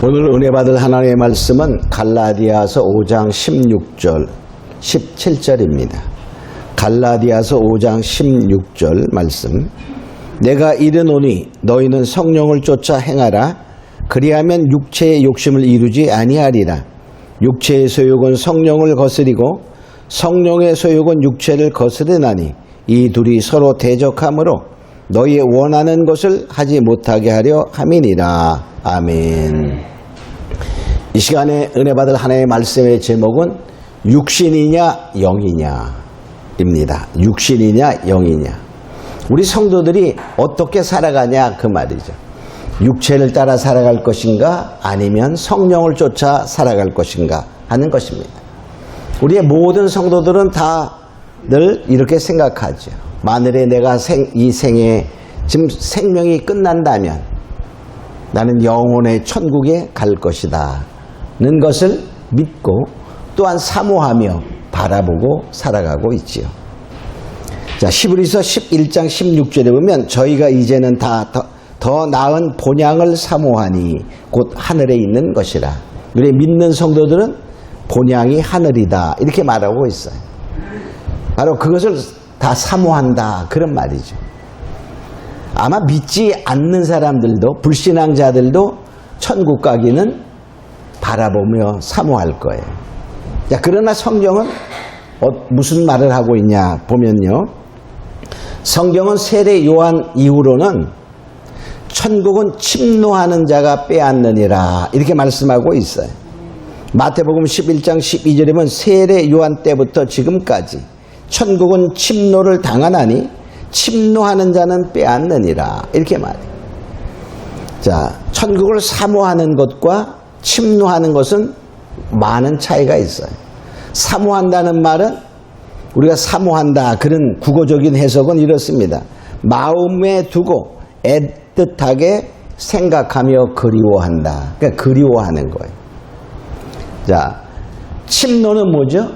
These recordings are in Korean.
오늘 은혜 받을 하나님의 말씀은 갈라디아서 5장 16절, 17절입니다. 갈라디아서 5장 16절 말씀. 내가 이르노니 너희는 성령을 쫓아 행하라. 그리하면 육체의 욕심을 이루지 아니하리라. 육체의 소욕은 성령을 거스리고 성령의 소욕은 육체를 거스르나니 이 둘이 서로 대적하므로 너희의 원하는 것을 하지 못하게 하려 함이니라. 아멘. 이 시간에 은혜 받을 하나님의 말씀의 제목은 육신이냐 영이냐 입니다. 육신이냐 영이냐. 우리 성도들이 어떻게 살아가냐 그 말이죠. 육체를 따라 살아갈 것인가 아니면 성령을 쫓아 살아갈 것인가 하는 것입니다. 우리의 모든 성도들은 다들 이렇게 생각하죠. 만일에 내가 이 생에 지금 생명이 끝난다면 나는 영혼의 천국에 갈 것이다 는 것을 믿고 또한 사모하며 바라보고 살아가고 있지요. 자, 히브리서 11장 16절에 보면 저희가 이제는 더 나은 본향을 사모하니 곧 하늘에 있는 것이라. 우리 믿는 성도들은 본향이 하늘이다 이렇게 말하고 있어요. 바로 그것을 다 사모한다 그런 말이죠. 아마 믿지 않는 사람들도 불신앙자들도 천국 가기는 바라보며 사모할 거예요. 자, 그러나 성경은 무슨 말을 하고 있냐 보면요. 성경은 세례 요한 이후로는 천국은 침노하는 자가 빼앗느니라 이렇게 말씀하고 있어요. 마태복음 11장 12절에 보면 세례 요한 때부터 지금까지 천국은 침노를 당하나니 침노하는 자는 빼앗느니라 이렇게 말해요. 자, 천국을 사모하는 것과 침노하는 것은 많은 차이가 있어요. 사모한다는 말은 우리가 사모한다 그런 국어적인 해석은 이렇습니다. 마음에 두고 애틋하게 생각하며 그리워한다. 그러니까 그리워하는 거예요. 자, 침노는 뭐죠?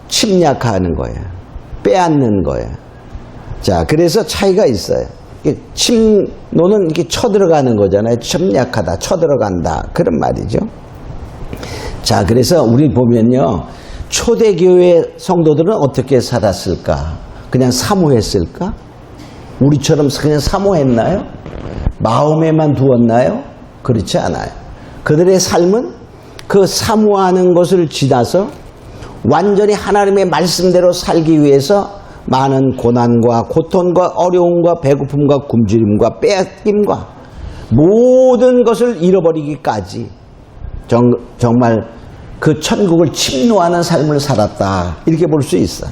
침략하는 거예요. 빼앗는 거예요. 자, 그래서 차이가 있어요. 침노는 이렇게 쳐들어가는 거잖아요. 침략하다, 쳐들어간다 그런 말이죠. 자, 그래서 우리 보면요, 초대교회 성도들은 어떻게 살았을까? 그냥 사모했을까? 우리처럼 그냥 사모했나요? 마음에만 두었나요? 그렇지 않아요. 그들의 삶은 그 사모하는 것을 지나서 완전히 하나님의 말씀대로 살기 위해서 많은 고난과 고통과 어려움과 배고픔과 굶주림과 빼앗김과 모든 것을 잃어버리기까지 정말 그 천국을 침노하는 삶을 살았다 이렇게 볼 수 있어요.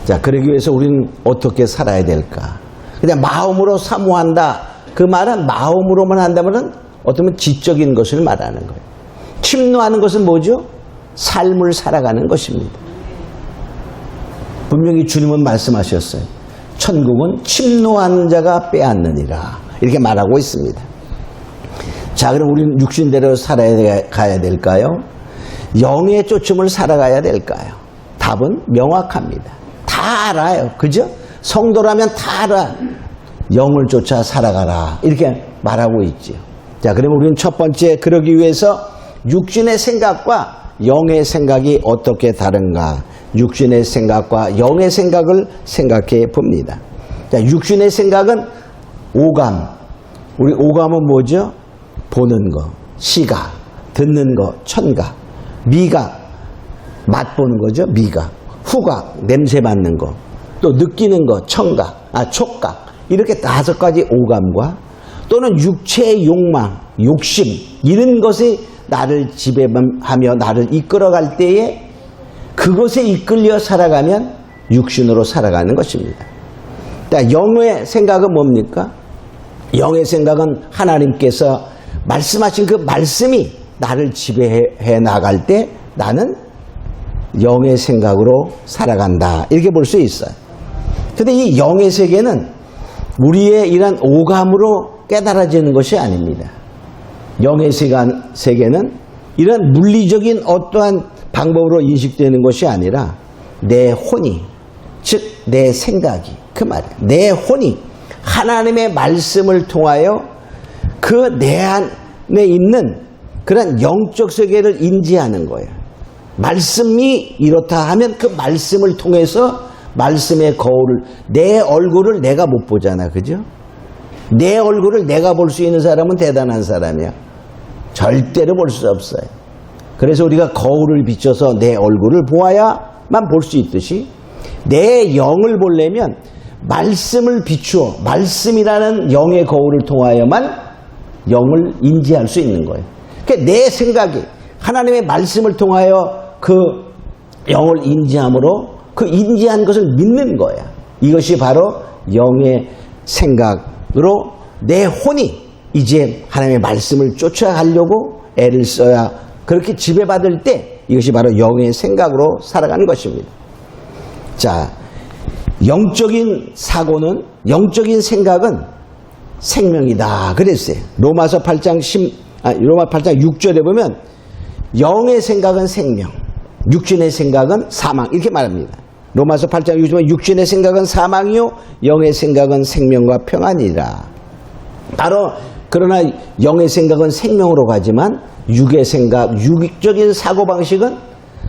자, 그러기 위해서 우리는 어떻게 살아야 될까? 그냥 마음으로 사모한다 그 말은 마음으로만 한다면 어쩌면 지적인 것을 말하는 거예요. 침노하는 것은 뭐죠? 삶을 살아가는 것입니다. 분명히 주님은 말씀하셨어요. 천국은 침노한 자가 빼앗느니라 이렇게 말하고 있습니다. 자, 그럼 우리는 육신대로 살아가야 될까요? 영의 쫓음을 살아가야 될까요? 답은 명확합니다. 다 알아요. 그죠? 성도라면 다 알아. 영을 쫓아 살아가라 이렇게 말하고 있죠. 자, 그럼 우리는 첫 번째 그러기 위해서 육신의 생각과 영의 생각이 어떻게 다른가? 육신의 생각과 영의 생각을 생각해 봅니다. 자, 육신의 생각은 오감. 우리 오감은 뭐죠? 보는 거, 시각, 듣는 거, 청각, 미각, 맛보는 거죠, 미각, 후각, 냄새 맡는 거, 또 느끼는 거, 청각, 촉각, 이렇게 5가지 오감과 또는 육체의 욕망, 욕심, 이런 것이 나를 지배하며 나를 이끌어갈 때에 그것에 이끌려 살아가면 육신으로 살아가는 것입니다. 자, 영의 생각은 뭡니까? 영의 생각은 하나님께서 말씀하신 그 말씀이 나를 지배해 나갈 때 나는 영의 생각으로 살아간다 이렇게 볼 수 있어요. 그런데 이 영의 세계는 우리의 이런 오감으로 깨달아지는 것이 아닙니다. 영의 세계는 이런 물리적인 어떠한 방법으로 인식되는 것이 아니라 내 혼이, 즉 내 생각이, 그 말이에요. 내 혼이 하나님의 말씀을 통하여 그 내 안에 있는 그런 영적 세계를 인지하는 거예요. 말씀이 이렇다 하면 그 말씀을 통해서 말씀의 거울을, 내 얼굴을 내가 못 보잖아. 그죠? 내 얼굴을 내가 볼 수 있는 사람은 대단한 사람이야. 절대로 볼 수 없어요. 그래서 우리가 거울을 비춰서 내 얼굴을 보아야만 볼 수 있듯이 내 영을 보려면 말씀을 비추어 말씀이라는 영의 거울을 통하여만 영을 인지할 수 있는 거예요. 그러니까 내 생각이 하나님의 말씀을 통하여 그 영을 인지함으로 그 인지한 것을 믿는 거야. 이것이 바로 영의 생각으로 내 혼이 이제 하나님의 말씀을 쫓아가려고 애를 써야 그렇게 지배받을 때 이것이 바로 영의 생각으로 살아가는 것입니다. 자, 영적인 사고는, 영적인 생각은 생명이다 그랬어요. 로마서 8장 6절에 보면 영의 생각은 생명, 육신의 생각은 사망 이렇게 말합니다. 로마서 8장 6절에 육신의 생각은 사망이요 영의 생각은 생명과 평안이라. 바로 그러나 영의 생각은 생명으로 가지만 육의 생각, 육적인 사고방식은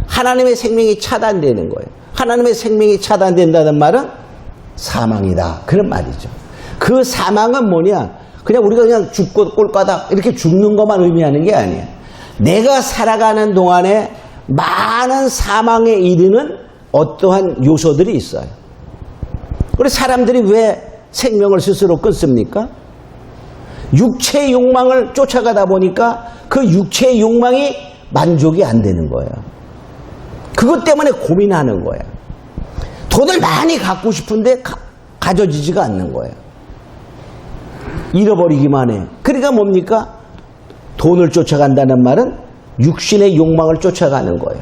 하나님의 생명이 차단되는 거예요. 하나님의 생명이 차단된다는 말은 사망이다 그런 말이죠. 그 사망은 뭐냐? 그냥 우리가 그냥 죽고 꼴까닥 이렇게 죽는 것만 의미하는 게 아니에요. 내가 살아가는 동안에 많은 사망에 이르는 어떠한 요소들이 있어요. 우리 사람들이 왜 생명을 스스로 끊습니까? 육체의 욕망을 쫓아가다 보니까 그 육체의 욕망이 만족이 안 되는 거예요. 그것 때문에 고민하는 거예요. 돈을 많이 갖고 싶은데 가져지지가 않는 거예요. 잃어버리기만 해. 그러니까 뭡니까? 돈을 쫓아간다는 말은 육신의 욕망을 쫓아가는 거예요.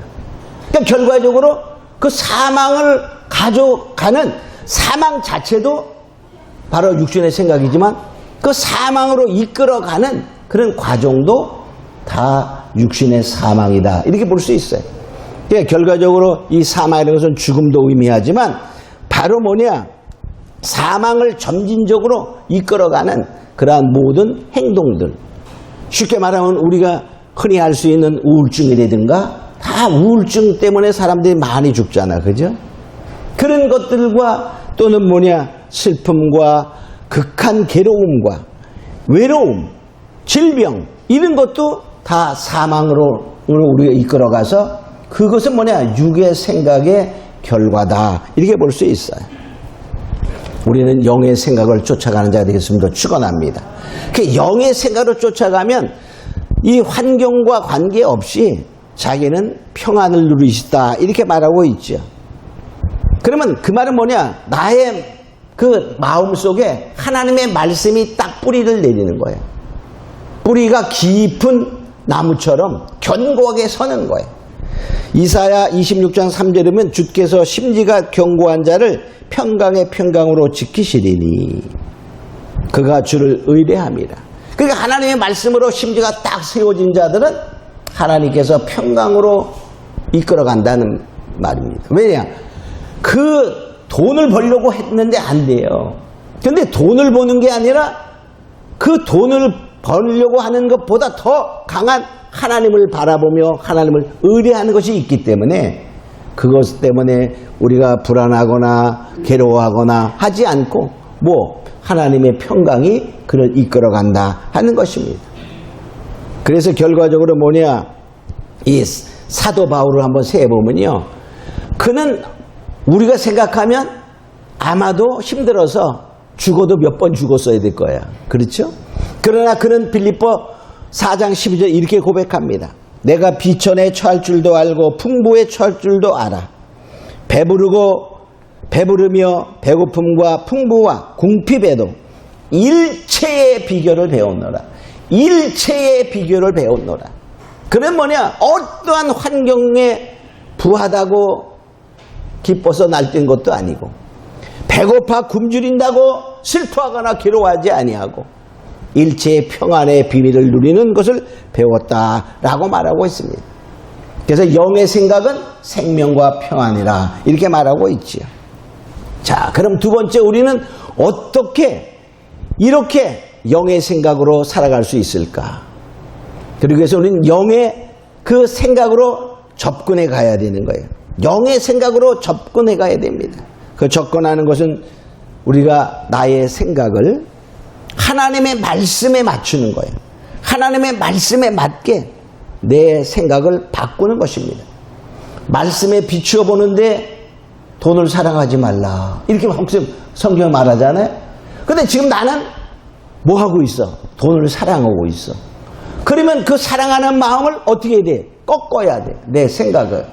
그러니까 결과적으로 그 사망을 가져가는 사망 자체도 바로 육신의 생각이지만 그 사망으로 이끌어가는 그런 과정도 다 육신의 사망이다 이렇게 볼 수 있어요. 그러니까 결과적으로 이 사망이라는 것은 죽음도 의미하지만 바로 뭐냐? 사망을 점진적으로 이끌어가는 그러한 모든 행동들, 쉽게 말하면 우리가 흔히 알 수 있는 우울증이라든가 다 우울증 때문에 사람들이 많이 죽잖아. 그죠? 그런 것들과 또는 뭐냐? 슬픔과 극한 괴로움과 외로움, 질병 이런 것도 다 사망으로 우리가 이끌어가서 그것은 뭐냐? 육의 생각의 결과다 이렇게 볼 수 있어요. 우리는 영의 생각을 쫓아가는 자가 되겠습니다. 축원합니다. 그 영의 생각을 쫓아가면 이 환경과 관계없이 자기는 평안을 누리시다 이렇게 말하고 있죠. 그러면 그 말은 뭐냐? 나의 그 마음속에 하나님의 말씀이 딱 뿌리를 내리는 거예요. 뿌리가 깊은 나무처럼 견고하게 서는 거예요. 이사야 26장 3절에 보면 주께서 심지가 견고한 자를 평강의 평강으로 지키시리니 그가 주를 의뢰함이라. 그러니까 하나님의 말씀으로 심지가 딱 세워진 자들은 하나님께서 평강으로 이끌어간다는 말입니다. 왜냐? 그 돈을 벌려고 했는데 안 돼요. 근데 돈을 버는 게 아니라 그 돈을 벌려고 하는 것보다 더 강한 하나님을 바라보며 하나님을 의뢰하는 것이 있기 때문에 그것 때문에 우리가 불안하거나 괴로워하거나 하지 않고 하나님의 평강이 그를 이끌어간다 하는 것입니다. 그래서 결과적으로 뭐냐? 이 사도 바울을 한번 세어보면요. 그는 우리가 생각하면 아마도 힘들어서 죽어도 몇 번 죽었어야 될 거야. 그렇죠? 그러나 그는 빌립보 4장 12절 이렇게 고백합니다. 내가 비천에 처할 줄도 알고 풍부에 처할 줄도 알아. 배부르며 배고픔과 풍부와 궁핍에도 일체의 비결을 배웠노라. 일체의 비결을 배웠노라. 그는 뭐냐? 어떠한 환경에 부하다고 기뻐서 날뛴 것도 아니고 배고파 굶주린다고 슬퍼하거나 괴로워하지 아니하고 일체의 평안의 비밀을 누리는 것을 배웠다라고 말하고 있습니다. 그래서 영의 생각은 생명과 평안이라 이렇게 말하고 있지요. 자, 그럼 두 번째 우리는 어떻게 이렇게 영의 생각으로 살아갈 수 있을까? 그리고 그래서 우리는 영의 그 생각으로 접근해 가야 되는 거예요. 영의 생각으로 접근해 가야 됩니다. 그 접근하는 것은 우리가 나의 생각을 하나님의 말씀에 맞추는 거예요. 하나님의 말씀에 맞게 내 생각을 바꾸는 것입니다. 말씀에 비추어 보는데 돈을 사랑하지 말라, 이렇게 성경이 말하잖아요. 근데 지금 나는 뭐 하고 있어? 돈을 사랑하고 있어. 그러면 그 사랑하는 마음을 어떻게 해야 돼? 꺾어야 돼. 내 생각을.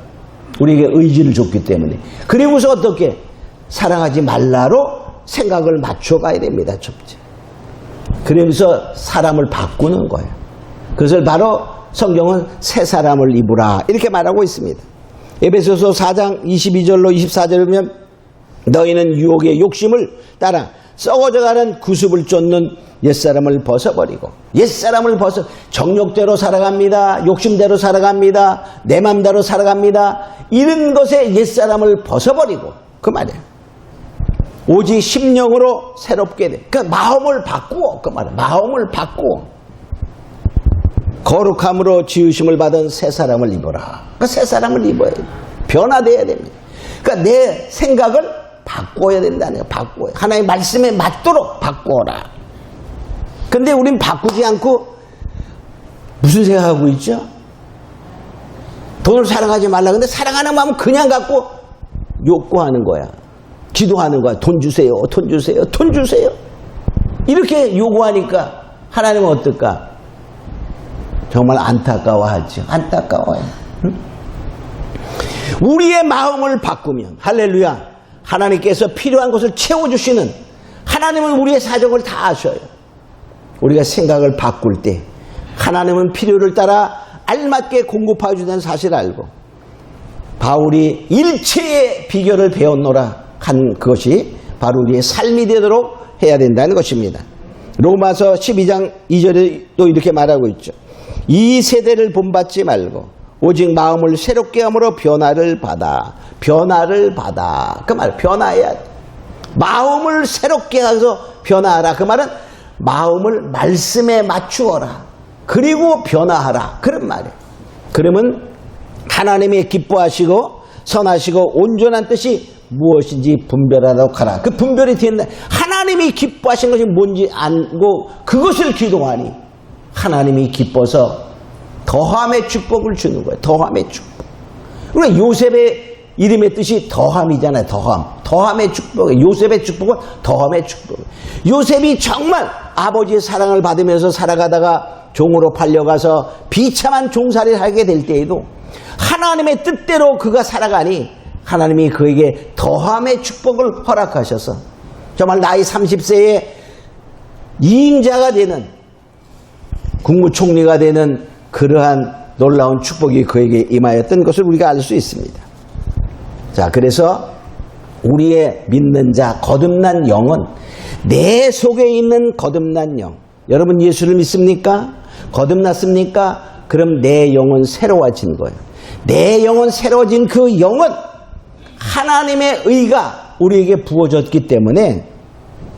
우리에게 의지를 줬기 때문에. 그리고서 어떻게? 사랑하지 말라로 생각을 맞춰 가야 됩니다. 첫째. 그러면서 사람을 바꾸는 거예요. 그것을 바로 성경은 새 사람을 입으라, 이렇게 말하고 있습니다. 에베소서 4장 22절로 24절을 보면 너희는 유혹의 욕심을 따라 썩어져가는 구습을 쫓는 옛사람을 벗어버리고, 옛사람을 정욕대로 살아갑니다. 욕심대로 살아갑니다. 내 맘대로 살아갑니다. 이런 것에 옛사람을 벗어버리고, 그 말이에요. 오직 심령으로 새롭게 돼. 그 마음을 바꾸어, 그 말이에요. 마음을 바꾸어 거룩함으로 지으심을 받은 새 사람을 입어라. 그 새 사람을 입어야 돼. 변화돼야 됩니다. 그러니까 내 생각을 바꿔야 된다는 거예요. 바꿔야. 하나님의 말씀에 맞도록 바꿔라. 근데 우린 바꾸지 않고 무슨 생각하고 있죠? 돈을 사랑하지 말라. 근데 사랑하는 마음은 그냥 갖고 욕구하는 거야. 기도하는 거야. 돈 주세요. 돈 주세요. 돈 주세요. 이렇게 요구하니까 하나님은 어떨까? 정말 안타까워하죠. 안타까워요. 응? 우리의 마음을 바꾸면, 할렐루야, 하나님께서 필요한 것을 채워주시는, 하나님은 우리의 사정을 다 아셔요. 우리가 생각을 바꿀 때 하나님은 필요를 따라 알맞게 공급해 주는 사실을 알고, 바울이 일체의 비결을 배웠노라 한 것이 바로 우리의 삶이 되도록 해야 된다는 것입니다. 로마서 12장 2절에 또 이렇게 말하고 있죠. 이 세대를 본받지 말고 오직 마음을 새롭게 함으로 변화를 받아. 그 말, 변화해야 돼. 마음을 새롭게 해서 변화하라. 그 말은 마음을 말씀에 맞추어라. 그리고 변화하라. 그런 말이에요. 그러면 하나님이 기뻐하시고 선하시고 온전한 뜻이 무엇인지 분별하도록 하라. 그 분별이 된다. 하나님이 기뻐하신 것이 뭔지 알고 그것을 기도하니 하나님이 기뻐서 더함의 축복을 주는 거예요. 더함의 축복. 그러니까 요셉의 이름의 뜻이 더함이잖아요. 더함의 축복. 요셉의 축복은 더함의 축복. 요셉이 정말 아버지의 사랑을 받으면서 살아가다가 종으로 팔려가서 비참한 종살이를 하게 될 때에도 하나님의 뜻대로 그가 살아가니 하나님이 그에게 더함의 축복을 허락하셔서 정말 나이 30세에 이인자가 되는, 국무총리가 되는 그러한 놀라운 축복이 그에게 임하였던 것을 우리가 알 수 있습니다. 자, 그래서 우리의 믿는 자, 거듭난 영은 내 속에 있는 거듭난 영. 여러분 예수를 믿습니까? 거듭났습니까? 그럼 내 영은 새로워진 거예요. 내 영은 새로워진 그 영은 하나님의 의가 우리에게 부어졌기 때문에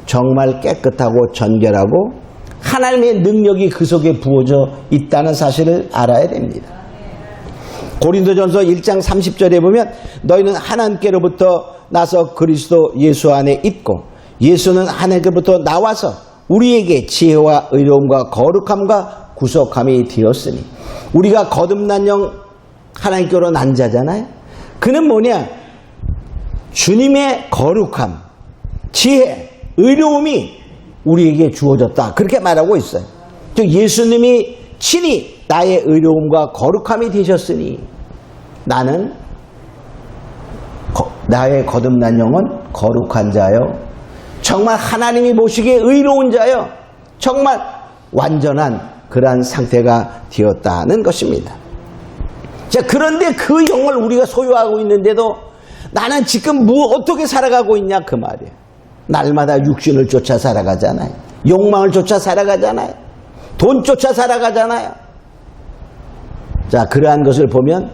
정말 깨끗하고 정결하고 하나님의 능력이 그 속에 부어져 있다는 사실을 알아야 됩니다. 고린도전서 1장 30절에 보면 너희는 하나님께로부터 나서 그리스도 예수 안에 있고 예수는 하나님께로부터 나와서 우리에게 지혜와 의로움과 거룩함과 구속함이 되었으니, 우리가 거듭난 영 하나님께로 난 자잖아요. 그는 뭐냐? 주님의 거룩함, 지혜, 의로움이 우리에게 주어졌다. 그렇게 말하고 있어요. 즉 예수님이 친히 나의 의로움과 거룩함이 되셨으니 나는 나의 거듭난 영은 거룩한 자요, 정말 하나님이 보시기에 의로운 자요, 정말 완전한 그러한 상태가 되었다는 것입니다. 자, 그런데 그 영을 우리가 소유하고 있는데도 나는 지금 어떻게 살아가고 있냐 그 말이에요. 날마다 육신을 쫓아 살아가잖아요. 욕망을 쫓아 살아가잖아요. 돈 쫓아 살아가잖아요. 자, 그러한 것을 보면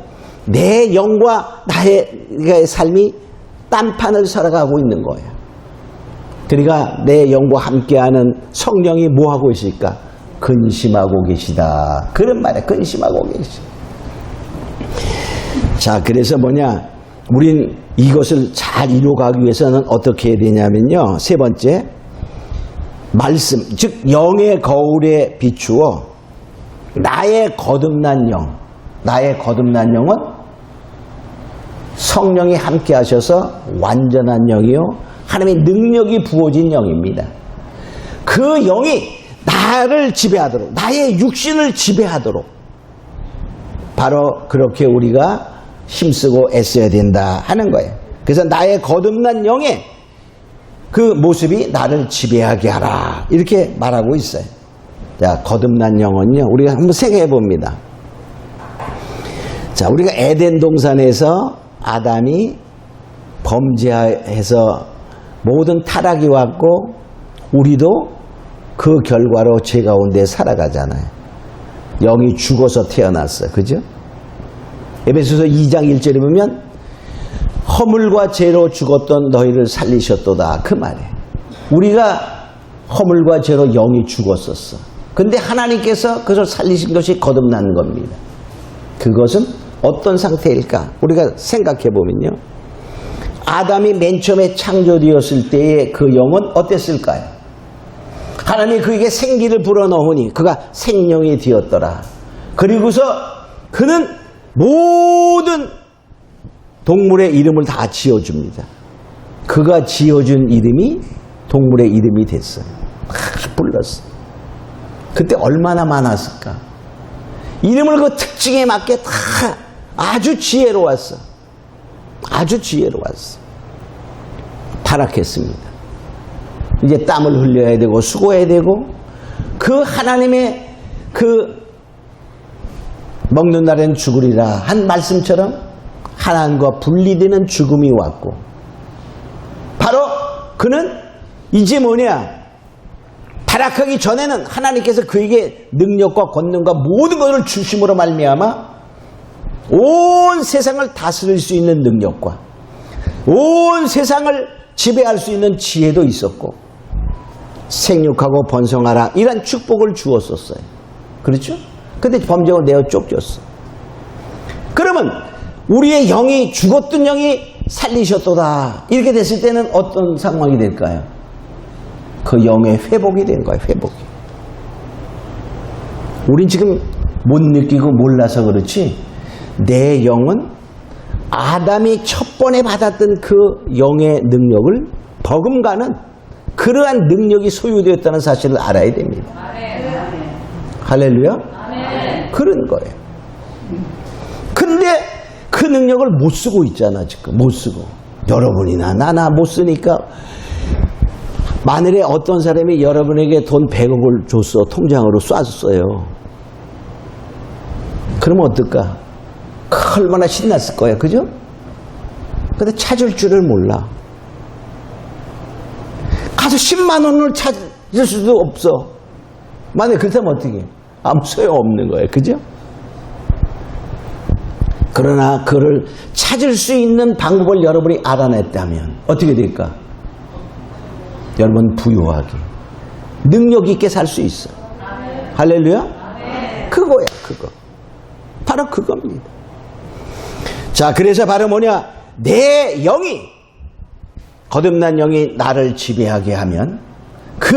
내 영과 나의 삶이 딴판을 살아가고 있는 거예요. 그러니까 내 영과 함께하는 성령이 뭐하고 있을까? 근심하고 계시다. 그런 말에 근심하고 계시다. 자, 그래서 뭐냐? 우린 이것을 잘 이루어가기 위해서는 어떻게 해야 되냐면요. 세 번째, 말씀, 즉 영의 거울에 비추어 나의 거듭난 영, 나의 거듭난 영은 성령이 함께 하셔서 완전한 영이요, 하나님의 능력이 부어진 영입니다. 그 영이 나를 지배하도록, 나의 육신을 지배하도록 바로 그렇게 우리가 힘쓰고 애써야 된다 하는 거예요. 그래서 나의 거듭난 영의 그 모습이 나를 지배하게 하라, 이렇게 말하고 있어요. 자, 거듭난 영은요, 우리가 한번 생각해 봅니다. 자, 우리가 에덴 동산에서 아담이 범죄해서 모든 타락이 왔고 우리도 그 결과로 죄 가운데 살아가잖아요. 영이 죽어서 태어났어요. 그죠? 에베소서 2장 1절에 보면 허물과 죄로 죽었던 너희를 살리셨도다, 그 말에 우리가 허물과 죄로 영이 죽었었어. 근데 하나님께서 그것을 살리신 것이 거듭난 겁니다. 그것은 어떤 상태일까? 우리가 생각해 보면요, 아담이 맨 처음에 창조되었을 때의 그 영은 어땠을까요? 하나님이 그에게 생기를 불어넣으니 그가 생명이 되었더라. 그리고서 그는 모든 동물의 이름을 다 지어줍니다. 그가 지어준 이름이 동물의 이름이 됐어요. 불렀어. 그때 얼마나 많았을까? 이름을 그 특징에 맞게 다 아주 지혜로웠어. 아주 지혜로웠어. 타락했습니다. 이제 땀을 흘려야 되고 수고해야 되고, 그 하나님의 그 먹는 날에는 죽으리라 한 말씀처럼 하나님과 분리되는 죽음이 왔고, 바로 그는 이제 뭐냐, 타락하기 전에는 하나님께서 그에게 능력과 권능과 모든 것을 주심으로 말미암아 온 세상을 다스릴 수 있는 능력과 온 세상을 지배할 수 있는 지혜도 있었고, 생육하고 번성하라 이런 축복을 주었었어요. 그렇죠? 근데 범죄로 내어 쫓겼어. 그러면 우리의 영이, 죽었던 영이 살리셨도다, 이렇게 됐을 때는 어떤 상황이 될까요? 그 영의 회복이 된 거예요. 회복이. 우린 지금 못 느끼고 몰라서 그렇지, 내 영은 아담이 첫 번에 받았던 그 영의 능력을 버금가는 그러한 능력이 소유되었다는 사실을 알아야 됩니다. 할렐루야. 그런 거예요. 근데 그 능력을 못 쓰고 있잖아. 지금 못 쓰고, 여러분이나 나나 못 쓰니까, 만일에 어떤 사람이 여러분에게 돈 100억을 줬어, 통장으로 쐈어요. 그러면 어떨까? 얼마나 신났을 거야. 그죠? 근데 찾을 줄을 몰라. 가서 10만 원을 찾을 수도 없어. 만약에 그렇다면 어떻게 해? 아무 소용없는 거예요. 그죠? 그러나 그를 찾을 수 있는 방법을 여러분이 알아냈다면 어떻게 될까? 여러분 부유하게, 능력 있게 살 수 있어. 할렐루야? 그거야, 그거. 바로 그겁니다. 자, 그래서 바로 뭐냐? 내 영이, 거듭난 영이 나를 지배하게 하면 그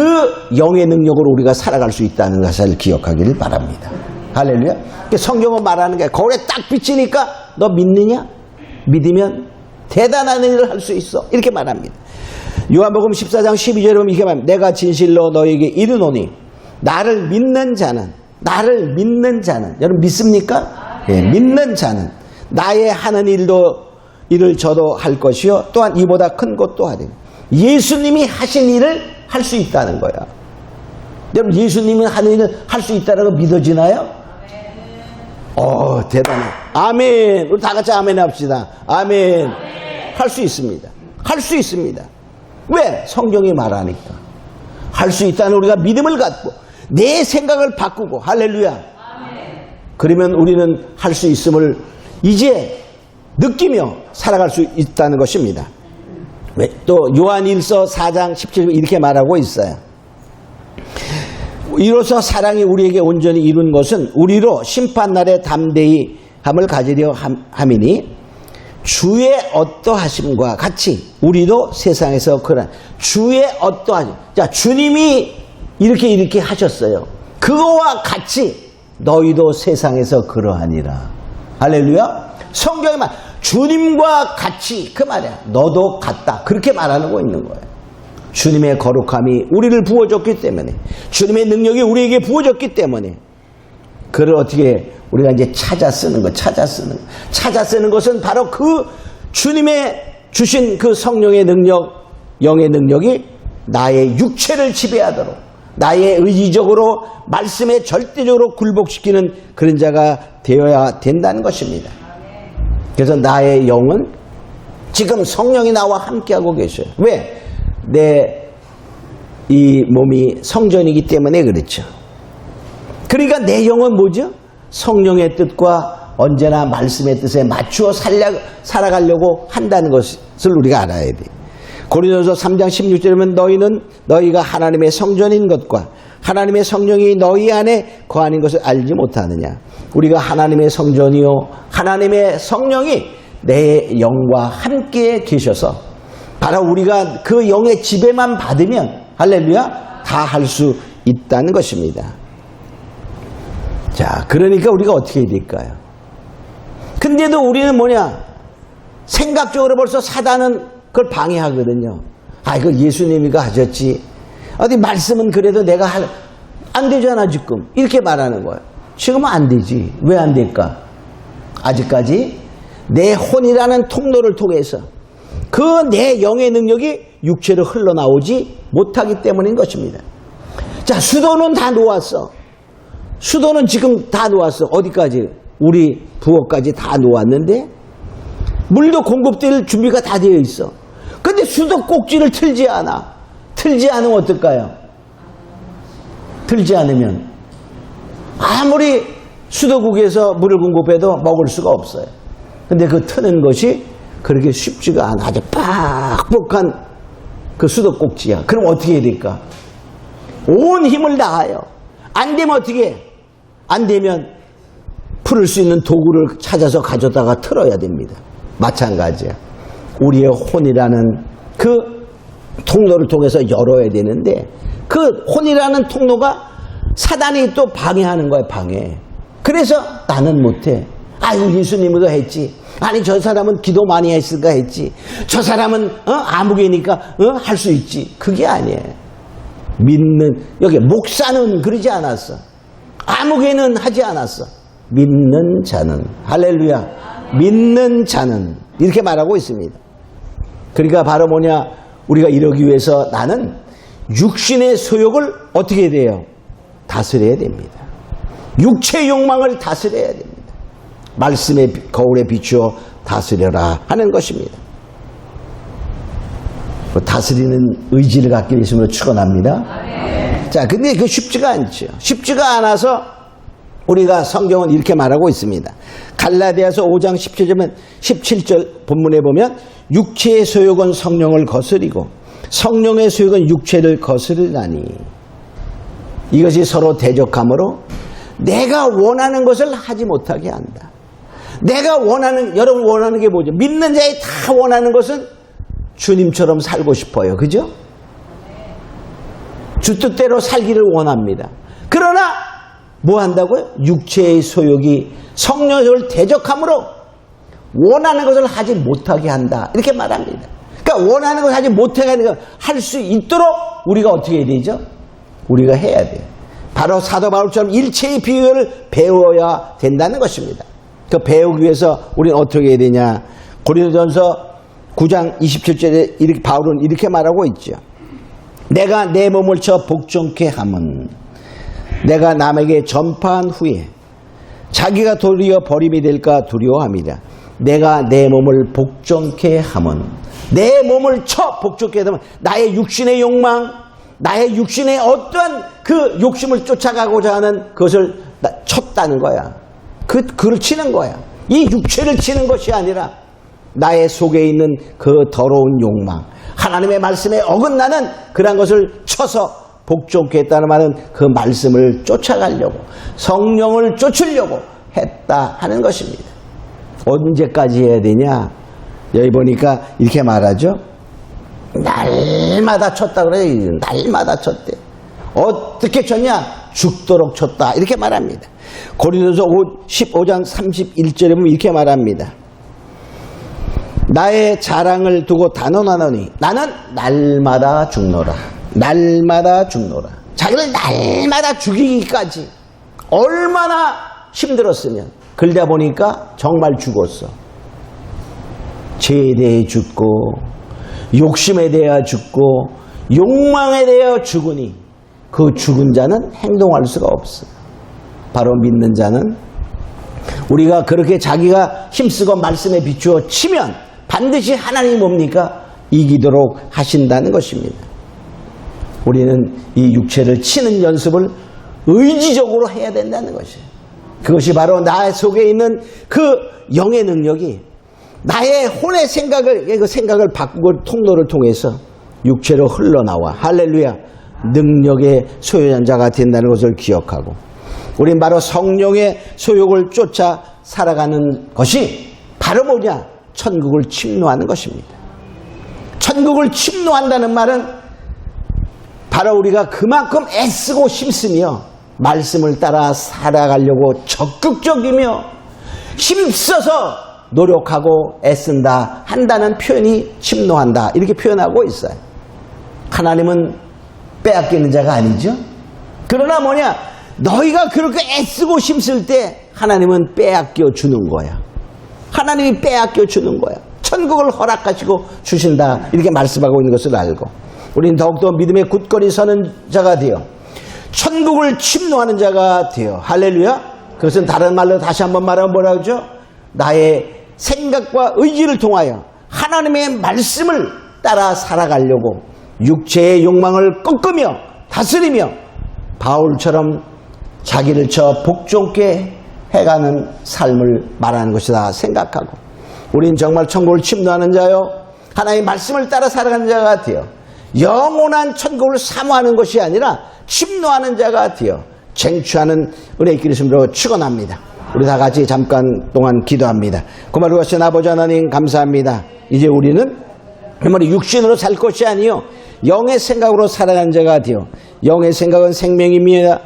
영의 능력으로 우리가 살아갈 수 있다는 것을 기억하기를 바랍니다. 할렐루야. 성경은 말하는 게 거울에 딱 비치니까 너 믿느냐? 믿으면 대단한 일을 할 수 있어, 이렇게 말합니다. 요한복음 14장 12절에 보면 이렇게 말합니다. 내가 진실로 너에게 이르노니 나를 믿는 자는, 나를 믿는 자는, 여러분 믿습니까? 네, 믿는 자는 나의 하는 일을 저도 할 것이요 또한 이보다 큰 것도 하리니. 예수님이 하신 일을 할 수 있다는 거야. 여러분 예수님이 하는 일을 할 수 있다는 거 믿어지나요? 대단해. 아멘. 우리 다 같이 아멘 합시다. 아멘. 할 수 있습니다. 할 수 있습니다. 왜? 성경이 말하니까. 할 수 있다는 우리가 믿음을 갖고 내 생각을 바꾸고, 할렐루야. 그러면 우리는 할 수 있음을 이제 느끼며 살아갈 수 있다는 것입니다. 또 요한 1서 4장 17절 이렇게 말하고 있어요. 이로써 사랑이 우리에게 온전히 이룬 것은 우리로 심판날에 담대히 함을 가지려 함이니 주의 어떠하심과 같이 우리도 세상에서 그런 주의 어떠하심. 자, 주님이 이렇게 하셨어요. 그거와 같이 너희도 세상에서 그러하니라. 할렐루야. 성경에 말 주님과 같이 그 말이야. 너도 같다. 그렇게 말하고 있는 거예요. 주님의 거룩함이 우리를 부어줬기 때문에, 주님의 능력이 우리에게 부어졌기 때문에, 그를 어떻게 우리가 이제 찾아 쓰는 것은 바로 그 주님의 주신 그 성령의 능력, 영의 능력이 나의 육체를 지배하도록, 나의 의지적으로 말씀에 절대적으로 굴복시키는 그런 자가 되어야 된다는 것입니다. 그래서 나의 영은 지금 성령이 나와 함께하고 계셔요. 왜? 내 이 몸이 성전이기 때문에 그렇죠. 그러니까 내 영은 뭐죠? 성령의 뜻과 언제나 말씀의 뜻에 맞추어 살아가려고 한다는 것을 우리가 알아야 돼. 고린도서 3장 16절에 보면 너희가 하나님의 성전인 것과 하나님의 성령이 너희 안에 거하는 것을 알지 못하느냐. 우리가 하나님의 성전이요 하나님의 성령이 내 영과 함께 계셔서 바로 우리가 그 영의 지배만 받으면 할렐루야 다 할 수 있다는 것입니다. 자, 그러니까 우리가 어떻게 해야 될까요? 근데도 우리는 뭐냐? 생각적으로 벌써 사단은 그걸 방해하거든요. 아, 이거 예수님이가 하셨지. 어디 말씀은 그래도 내가 안 되잖아 지금. 이렇게 말하는 거예요. 지금은 안 되지. 왜 안 될까? 아직까지 내 혼이라는 통로를 통해서 그 내 영의 능력이 육체로 흘러나오지 못하기 때문인 것입니다. 자, 수도는 다 놓았어. 수도는 지금 다 놓았어. 어디까지? 우리 부엌까지 다 놓았는데 물도 공급될 준비가 다 되어 있어. 근데 수도 꼭지를 틀지 않아. 틀지 않으면 어떨까요? 틀지 않으면 아무리 수도국에서 물을 공급해도 먹을 수가 없어요. 근데 그 트는 것이 그렇게 쉽지가 않아. 아주 빡빡한 그 수도 꼭지야. 그럼 어떻게 해야 될까? 온 힘을 다하여. 안 되면 어떻게 해? 안 되면 풀을 수 있는 도구를 찾아서 가져다가 틀어야 됩니다. 마찬가지야. 우리의 혼이라는 그 통로를 통해서 열어야 되는데 그 혼이라는 통로가 사단이 또 방해하는 거야. 방해. 그래서 나는 못해. 아이고 예수님도 했지. 아니 저 사람은 기도 많이 했을까 했지. 저 사람은 아무개니까 할 수 있지. 그게 아니에요. 믿는 여기 목사는 그러지 않았어. 아무개는 하지 않았어. 믿는 자는 할렐루야. 믿는 자는 이렇게 말하고 있습니다. 그러니까 바로 뭐냐? 우리가 이러기 위해서 나는 육신의 소욕을 어떻게 해야 돼요? 다스려야 됩니다. 육체의 욕망을 다스려야 됩니다. 말씀의 거울에 비추어 다스려라 하는 것입니다. 다스리는 의지를 갖게 되심으로 축원합니다. 자, 근데 그 쉽지가 않죠. 쉽지가 않아서 우리가 성경은 이렇게 말하고 있습니다. 갈라디아서 5장 17절 본문에 보면 육체의 소욕은 성령을 거스리고 성령의 소욕은 육체를 거스르나니 이것이 서로 대적하므로 내가 원하는 것을 하지 못하게 한다. 내가 원하는, 여러분 원하는 게 뭐죠? 믿는 자의 다 원하는 것은 주님처럼 살고 싶어요. 그죠? 주 뜻대로 살기를 원합니다. 그러나 뭐 한다고요? 육체의 소욕이 성령을 대적함으로 원하는 것을 하지 못하게 한다. 이렇게 말합니다. 그러니까 원하는 것을 하지 못하게 하는 걸 할 수 있도록 우리가 어떻게 해야 되죠? 우리가 해야 돼요. 바로 사도 바울처럼 일체의 비결을 배워야 된다는 것입니다. 그 배우기 위해서 우리는 어떻게 해야 되냐? 고린도전서 9장 27절에 이렇게 바울은 이렇게 말하고 있죠. 내가 내 몸을 쳐 복종케 함은 내가 남에게 전파한 후에 자기가 도리어 버림이 될까 두려워함이라. 내가 내 몸을 복종케 함은 내 몸을 쳐 복종케 하면 나의 육신의 욕망, 나의 육신의 어떠한 그 욕심을 쫓아가고자 하는 그것을 쳤다는 거야. 그를 치는 거야. 이 육체를 치는 것이 아니라 나의 속에 있는 그 더러운 욕망, 하나님의 말씀에 어긋나는 그런 것을 쳐서 복종케 했다는 말은 그 말씀을 쫓아가려고, 성령을 쫓으려고 했다 하는 것입니다. 언제까지 해야 되냐? 여기 보니까 이렇게 말하죠. 날마다 쳤다 그래요. 날마다 쳤대. 어떻게 쳤냐? 죽도록 쳤다. 이렇게 말합니다. 고린도서 15장 31절에 보면 이렇게 말합니다. 나의 자랑을 두고 단언하노니 나는 날마다 죽노라. 날마다 죽노라. 자기를 날마다 죽이기까지 얼마나 힘들었으면, 그러다 보니까 정말 죽었어. 죄에 대해 죽고, 욕심에 대해 죽고, 욕망에 대해 죽으니 그 죽은 자는 행동할 수가 없어. 바로 믿는 자는 우리가 그렇게 자기가 힘쓰고 말씀에 비추어 치면 반드시 하나님이 뭡니까? 이기도록 하신다는 것입니다. 우리는 이 육체를 치는 연습을 의지적으로 해야 된다는 것이에요. 그것이 바로 나 속에 있는 그 영의 능력이 나의 혼의 생각을, 그 생각을 바꾸고 통로를 통해서 육체로 흘러나와 할렐루야 능력의 소유자가 된다는 것을 기억하고, 우린 바로 성령의 소욕을 쫓아 살아가는 것이 바로 뭐냐? 천국을 침노하는 것입니다. 천국을 침노한다는 말은 바로 우리가 그만큼 애쓰고 힘쓰며 말씀을 따라 살아가려고 적극적이며 힘써서 노력하고 애쓴다 한다는 표현이 침노한다 이렇게 표현하고 있어요. 하나님은 빼앗기는 자가 아니죠. 그러나 뭐냐? 너희가 그렇게 애쓰고 힘쓸 때 하나님은 빼앗겨 주는 거야. 하나님이 빼앗겨 주는 거야. 천국을 허락하시고 주신다 이렇게 말씀하고 있는 것을 알고, 우리는 더욱더 믿음의 굳건히 서는 자가 되어 천국을 침노하는 자가 되어 할렐루야. 그것은 다른 말로 다시 한번 말하면 뭐라 그러죠? 나의 생각과 의지를 통하여 하나님의 말씀을 따라 살아가려고 육체의 욕망을 꺾으며 다스리며 바울처럼 자기를 쳐 복종케 해가는 삶을 말하는 것이다 생각하고, 우린 정말 천국을 침노하는 자요 하나님의 말씀을 따라 살아가는 자가 되어 영원한 천국을 사모하는 것이 아니라 침노하는 자가 되어 쟁취하는 은혜의 길을 이름으로 축원합니다. 우리 다 같이 잠깐 동안 기도합니다. 고마워 하신 아버지 하나님 감사합니다. 이제 우리는 정말 육신으로 살 것이 아니요 영의 생각으로 살아가는 자가 되어, 영의 생각은 생명입니다.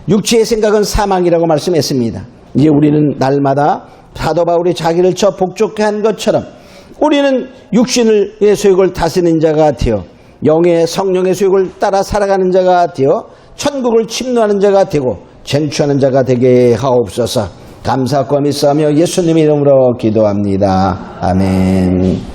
육체의 생각은 사망이라고 말씀했습니다. 이제 우리는 날마다 사도 바울이 자기를 쳐 복종케 한 것처럼 우리는 육신의 소욕을 다스리는 자가 되어 영의 성령의 소욕을 따라 살아가는 자가 되어 천국을 침노하는 자가 되고 쟁취하는 자가 되게 하옵소서. 감사하고 믿사오며 예수님의 이름으로 기도합니다. 아멘.